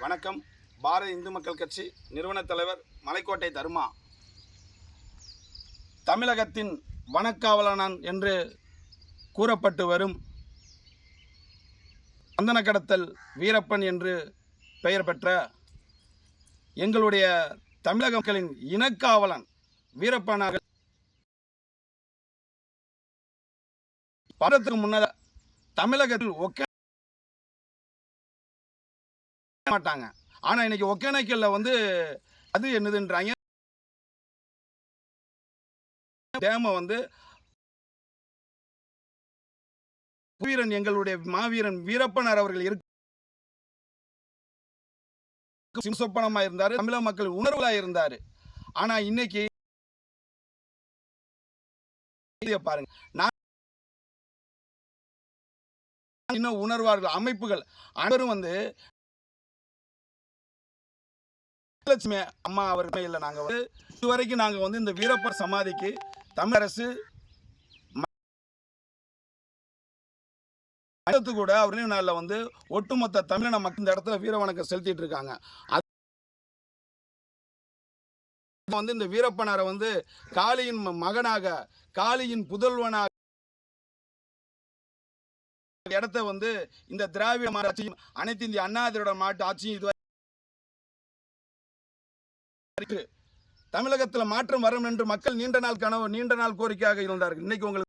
வணக்கம். பாரத இந்து மக்கள் கட்சி நிறுவன தலைவர் மலைக்கோட்டை தர்மா. தமிழகத்தின் வனக்காவலனான் என்று கூறப்பட்டு வரும் சந்தன கடத்தல் வீரப்பன் என்று பெயர் பெற்ற எங்களுடைய தமிழக மக்களின் இனக்காவலன் வீரப்பனாக படத்துக்கு முன்னதாக தமிழகத்தில் மாட்டாங்க. ஆனா இன்னைக்கு ஒகேனக்கல்ல அது என்னதுன்றாங்க, டேம வீரன் எங்களுடைய மாவீரன் வீரப்பனார் அவர்கள் சிம்சொப்பனமா இருந்தாரு, தமிழக மக்கள் உணர்வுலா இருந்தாரு. ஆனா இன்னைக்கு பாருங்க, நான் இன்னும் உணர்வார்கள் அமைப்புகள் அனைவரும் லட்சுமி அம்மா அவர்கள் இல்லை. நாங்கள் இதுவரைக்கும் நாங்கள் இந்த வீரப்பர் சமாதிக்கு தமிழ் அரசு கூட அவர்களையும் நாளில் ஒட்டுமொத்த தமிழின மக்கள் இந்த இடத்துல வீர வணக்கம் செலுத்திட்டு இருக்காங்க. இந்த வீரப்பனாரை காளியின் மகனாக, காளியின் புதல்வனாக இடத்த இந்த திராவிட ஆட்சியும் அனைத்து இந்திய அண்ணா திராவிட மாட்டு ஆட்சியும் இதுவரை தமிழகத்தில் மாற்றம் வரும் என்று மக்கள் நீண்ட நாள் கனவு, நீண்ட நாள் கோரிக்கையாக இருந்தார்கள். இன்னைக்கு உங்களுக்கு